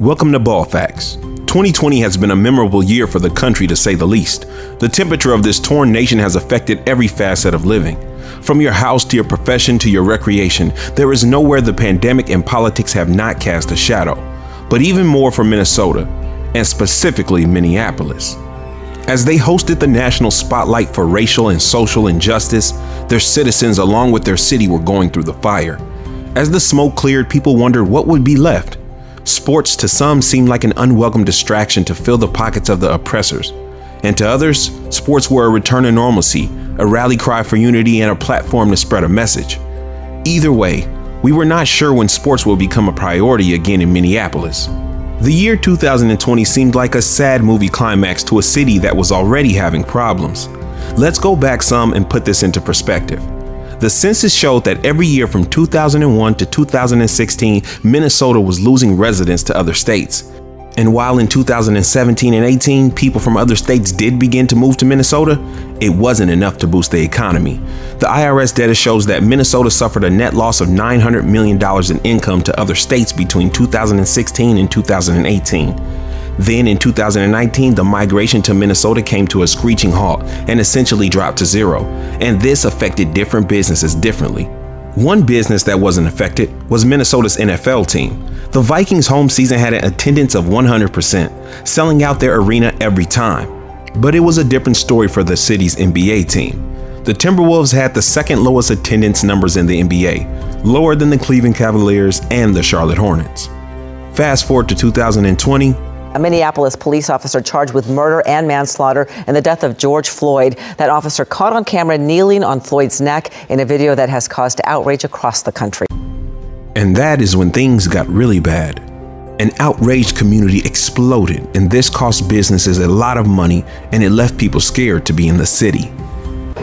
Welcome to Ball Facts. 2020 has been a memorable year for the country, to say the least. The temperature of this torn nation has affected every facet of living. From your house to your profession to your recreation, there is nowhere the pandemic and politics have not cast a shadow. But even more for Minnesota, and specifically Minneapolis. As they hosted the national spotlight for racial and social injustice, their citizens along with their city were going through the fire. As the smoke cleared, people wondered what would be left. Sports to some seemed like an unwelcome distraction to fill the pockets of the oppressors. And to others, sports were a return to normalcy, a rally cry for unity, and a platform to spread a message. Either way, we were not sure when sports will become a priority again in Minneapolis. The year 2020 seemed like a sad movie climax to a city that was already having problems. Let's go back some and put this into perspective. The census showed that every year from 2001 to 2016, Minnesota was losing residents to other states. And while in 2017 and 18, people from other states did begin to move to Minnesota, it wasn't enough to boost the economy. The IRS data shows that Minnesota suffered a net loss of $900 million in income to other states between 2016 and 2018. Then in 2019, the migration to Minnesota came to a screeching halt and essentially dropped to zero. And this affected different businesses differently. One business that wasn't affected was Minnesota's NFL team. The Vikings' home season had an attendance of 100%, selling out their arena every time. But it was a different story for the city's NBA team. The Timberwolves had the second lowest attendance numbers in the NBA, lower than the Cleveland Cavaliers and the Charlotte Hornets. Fast forward to 2020, a Minneapolis police officer charged with murder and manslaughter in the death of George Floyd. That officer caught on camera kneeling on Floyd's neck in a video that has caused outrage across the country. And that is when things got really bad. An outraged community exploded, and this cost businesses a lot of money, and it left people scared to be in the city.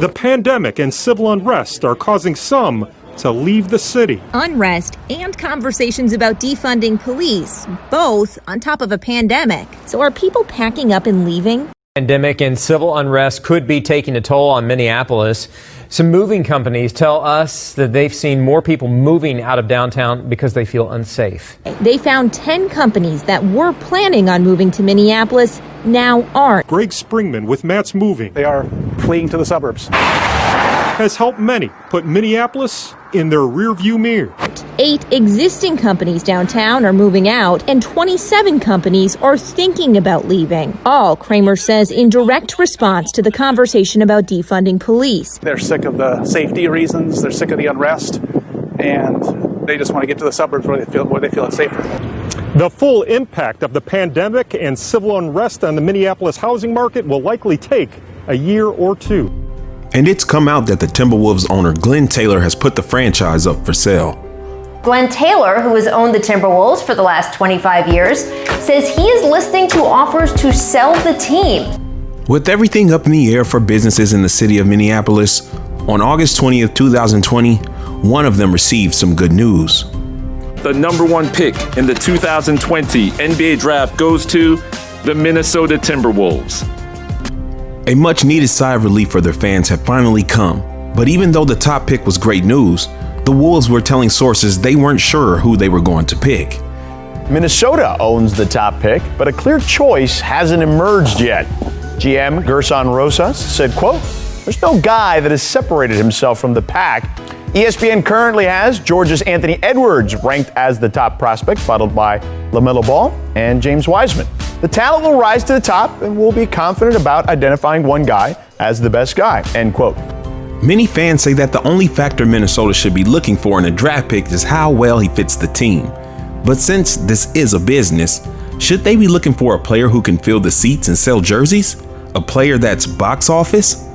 The pandemic and civil unrest are causing some to leave the city. Unrest and conversations about defunding police, both on top of a pandemic. So are people packing up and leaving? Pandemic and civil unrest could be taking a toll on Minneapolis. Some moving companies tell us that they've seen more people moving out of downtown because they feel unsafe. They found 10 companies that were planning on moving to Minneapolis now aren't. Greg Springman with Matt's Moving. They are fleeing to the suburbs. Has helped many put Minneapolis in their rearview mirror. 8 existing companies downtown are moving out, and 27 companies are thinking about leaving. All, Kramer says, in direct response to the conversation about defunding police. They're sick of the safety reasons, they're sick of the unrest, and they just want to get to the suburbs where they feel it's safer. The full impact of the pandemic and civil unrest on the Minneapolis housing market will likely take a year or two. And it's come out that the Timberwolves owner Glenn Taylor has put the franchise up for sale. Glenn Taylor, who has owned the Timberwolves for the last 25 years, says he is listening to offers to sell the team. With everything up in the air for businesses in the city of Minneapolis, on August 20th, 2020, one of them received some good news. The number 1 pick in the 2020 NBA draft goes to the Minnesota Timberwolves. A much needed sigh of relief for their fans had finally come. But even though the top pick was great news, the Wolves were telling sources they weren't sure who they were going to pick. Minnesota owns the top pick, but a clear choice hasn't emerged yet. GM Gerson Rosas said, quote, "There's no guy that has separated himself from the pack." ESPN currently has Georgia's Anthony Edwards ranked as the top prospect, followed by Lamelo Ball and James Wiseman. The talent will rise to the top, and we'll be confident about identifying one guy as the best guy, end quote. Many fans say that the only factor Minnesota should be looking for in a draft pick is how well he fits the team. But since this is a business, should they be looking for a player who can fill the seats and sell jerseys? A player that's box office?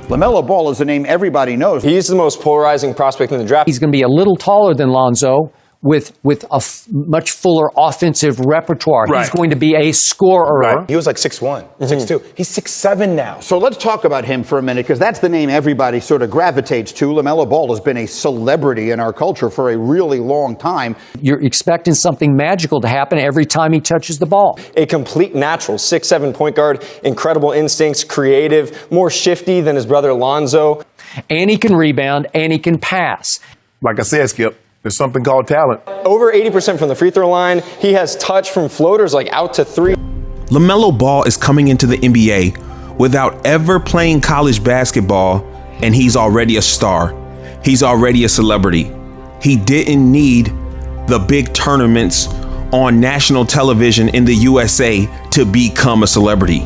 Lamelo Ball is a name everybody knows. He's the most polarizing prospect in the draft. He's going to be a little taller than Lonzo with a much fuller offensive repertoire. Right. He's going to be a scorer. Right. He was like 6'1", 6'2". He's 6'7" now. So let's talk about him for a minute, because that's the name everybody sort of gravitates to. Lamelo Ball has been a celebrity in our culture for a really long time. You're expecting something magical to happen every time he touches the ball. A complete natural 6'7" point guard, incredible instincts, creative, more shifty than his brother Lonzo. And he can rebound, and he can pass. Like I said, Skip, There's something called talent. Over 80% from the free throw line. He has touch from floaters like out to three. LaMelo Ball is coming into the NBA without ever playing college basketball, and he's already a star. He's already a celebrity. He didn't need the big tournaments on national television in the USA to become a celebrity.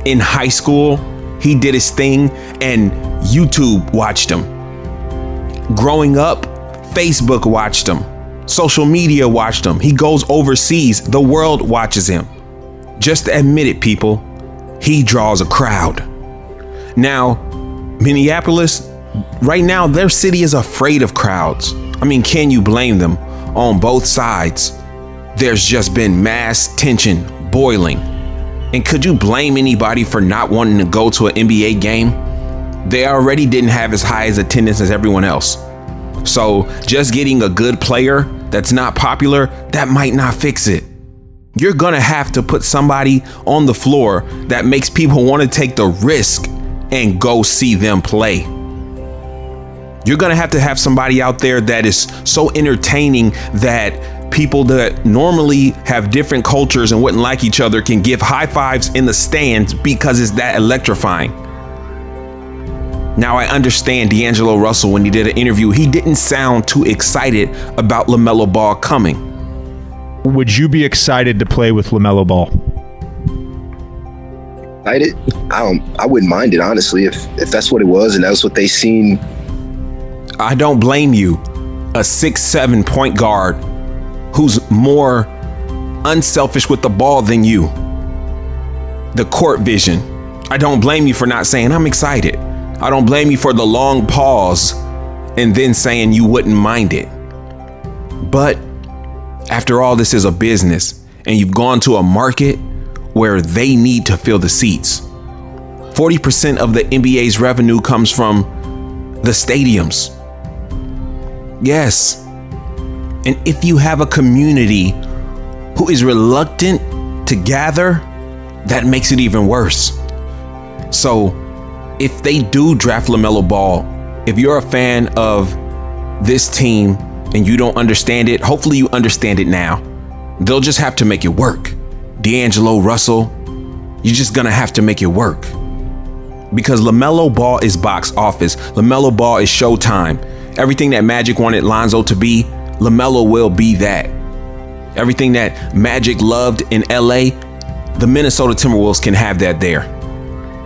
In high school, he did his thing and YouTube watched him. Growing up, Facebook watched him. Social media watched him. He goes overseas. The world watches him. Just admit it, people. He draws a crowd. Now, Minneapolis, right now, their city is afraid of crowds. I mean, can you blame them? On both sides, there's just been mass tension boiling. And could you blame anybody for not wanting to go to an NBA game? They already didn't have as high as attendance as everyone else. So just getting a good player that's not popular, that might not fix it. You're gonna have to put somebody on the floor that makes people want to take the risk and go see them play. You're gonna have to have somebody out there that is so entertaining that people that normally have different cultures and wouldn't like each other can give high fives in the stands because it's that electrifying. Now, I understand D'Angelo Russell, when he did an interview, he didn't sound too excited about LaMelo Ball coming. Would you be excited to play with LaMelo Ball? Excited? I wouldn't mind it, honestly, if that's what it was and that's what they seen. I don't blame you. A 6'7" point guard who's more unselfish with the ball than you. The court vision. I don't blame you for not saying I'm excited. I don't blame you for the long pause and then saying you wouldn't mind it. But after all, this is a business and you've gone to a market where they need to fill the seats. 40% of the NBA's revenue comes from the stadiums. Yes. And if you have a community who is reluctant to gather, that makes it even worse. So if they do draft LaMelo Ball, if you're a fan of this team and you don't understand it, hopefully you understand it now. They'll just have to make it work. D'Angelo Russell, you're just gonna have to make it work. Because LaMelo Ball is box office. LaMelo Ball is showtime. Everything that Magic wanted Lonzo to be, LaMelo will be that. Everything that Magic loved in LA, the Minnesota Timberwolves can have that there.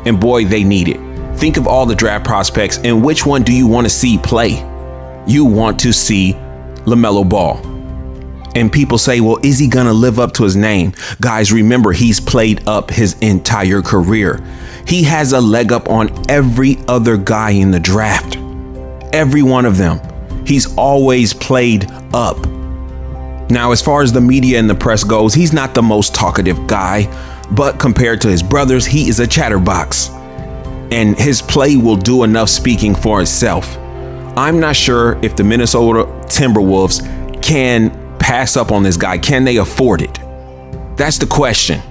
And boy, they need it. Think of all the draft prospects and which one do you want to see play? You want to see LaMelo Ball. And people say, well, is he gonna live up to his name? Guys, remember, he's played up his entire career. He has a leg up on every other guy in the draft. Every one of them. He's always played up. Now, as far as the media and the press goes, he's not the most talkative guy, but compared to his brothers, he is a chatterbox. And his play will do enough speaking for itself. I'm not sure if the Minnesota Timberwolves can pass up on this guy. Can they afford it? That's the question.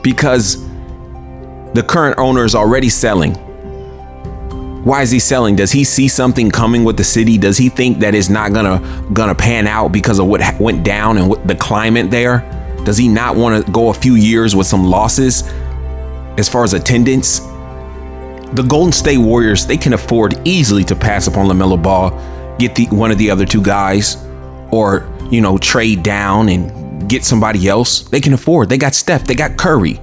Because the current owner is already selling. Why is he selling? Does he see something coming with the city? Does he think that it's not gonna pan out because of what went down and what the climate there? Does he not want to go a few years with some losses as far as attendance? The Golden State Warriors, they can afford easily to pass up on LaMelo Ball, get one of the other two guys, or, trade down and get somebody else. They can afford. They got Steph, they got Curry.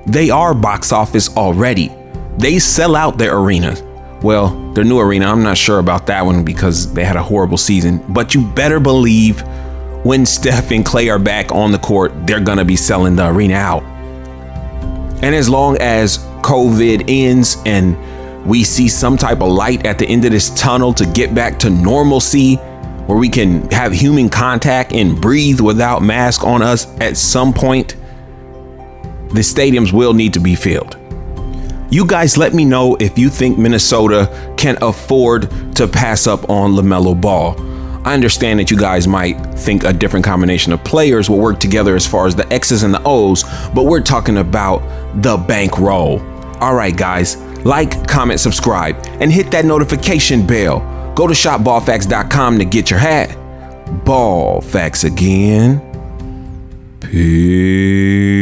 They are box office already. They sell out their arena. Well, their new arena, I'm not sure about that one because they had a horrible season. But you better believe when Steph and Clay are back on the court, they're going to be selling the arena out. And as long as COVID ends and we see some type of light at the end of this tunnel to get back to normalcy, where we can have human contact and breathe without mask on us at some point, the stadiums will need to be filled. You guys let me know if you think Minnesota can afford to pass up on LaMelo Ball. I understand that you guys might think a different combination of players will work together as far as the X's and the O's, but we're talking about the bankroll. All right, guys, like, comment, subscribe, and hit that notification bell. Go to shopballfacts.com to get your hat. Ball facts again. Peace.